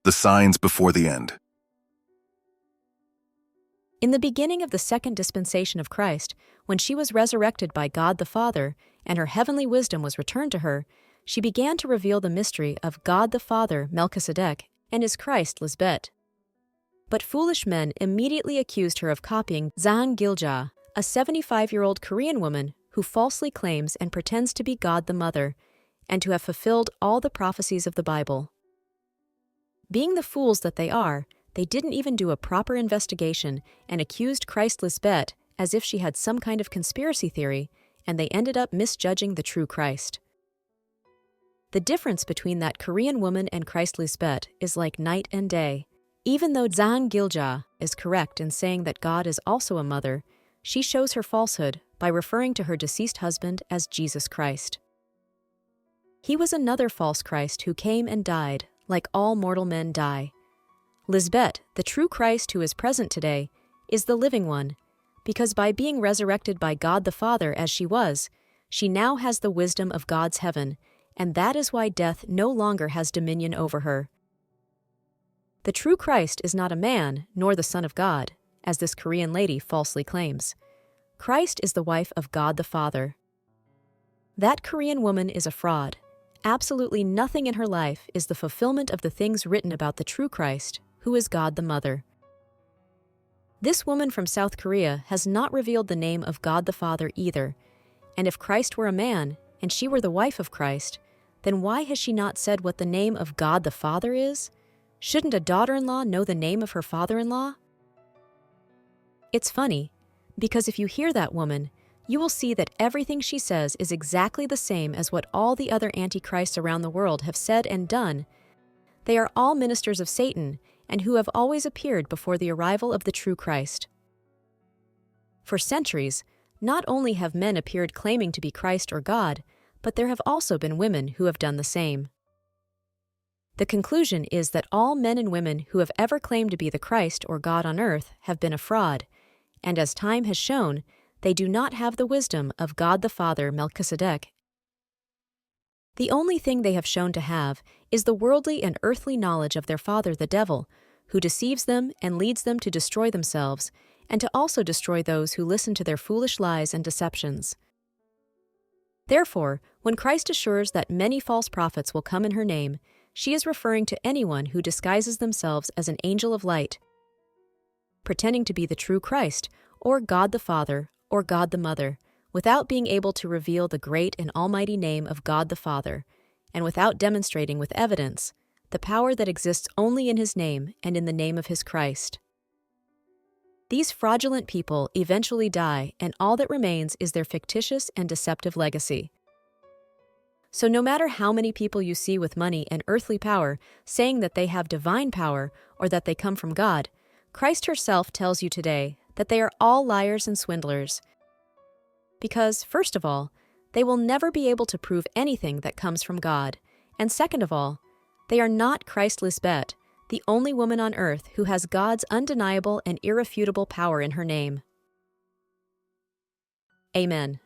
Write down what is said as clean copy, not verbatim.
The signs before the end. In the beginning of the second dispensation of Christ, when she was resurrected by God the Father and her heavenly wisdom was returned to her, she began to reveal the mystery of God the Father, Melchizedek, and his Christ, Lisbet. But foolish men immediately accused her of copying Zhang Gilja, a 75-year-old Korean woman who falsely claims and pretends to be God the Mother, and to have fulfilled all the prophecies of the Bible. Being the fools that they are, they didn't even do a proper investigation and accused Christ Lisbet as if she had some kind of conspiracy theory, and they ended up misjudging the true Christ. The difference between that Korean woman and Christ Lisbet is like night and day. Even though Zhang Gilja is correct in saying that God is also a mother, she shows her falsehood by referring to her deceased husband as Jesus Christ. He was another false Christ who came and died, like all mortal men die. Lisbet, the true Christ who is present today, is the living one, because by being resurrected by God the Father as she was, she now has the wisdom of God's heaven, and that is why death no longer has dominion over her. The true Christ is not a man, nor the Son of God, as this Korean lady falsely claims. Christ is the wife of God the Father. That Korean woman is a fraud. Absolutely nothing in her life is the fulfillment of the things written about the true Christ, who is God the Mother. This woman from South Korea has not revealed the name of God the Father either, and if Christ were a man, and she were the wife of Christ, then why has she not said what the name of God the Father is? Shouldn't a daughter-in-law know the name of her father-in-law? It's funny, because if you hear that woman, you will see that everything she says is exactly the same as what all the other antichrists around the world have said and done. They are all ministers of Satan and who have always appeared before the arrival of the true Christ. For centuries, not only have men appeared claiming to be Christ or God, but there have also been women who have done the same. The conclusion is that all men and women who have ever claimed to be the Christ or God on earth have been a fraud, and as time has shown, they do not have the wisdom of God the Father, Melchizedek. The only thing they have shown to have is the worldly and earthly knowledge of their father, the devil, who deceives them and leads them to destroy themselves, and to also destroy those who listen to their foolish lies and deceptions. Therefore, when Christ assures that many false prophets will come in her name, she is referring to anyone who disguises themselves as an angel of light, pretending to be the true Christ, or God the Father, or God the Mother, without being able to reveal the great and almighty name of God the Father, and without demonstrating with evidence the power that exists only in his name and in the name of his Christ. These fraudulent people eventually die, and all that remains is their fictitious and deceptive legacy. So no matter how many people you see with money and earthly power saying that they have divine power or that they come from God, Christ herself tells you today that they are all liars and swindlers. Because, first of all, they will never be able to prove anything that comes from God, and second of all, they are not Christ Lisbet, the only woman on earth who has God's undeniable and irrefutable power in her name. Amen.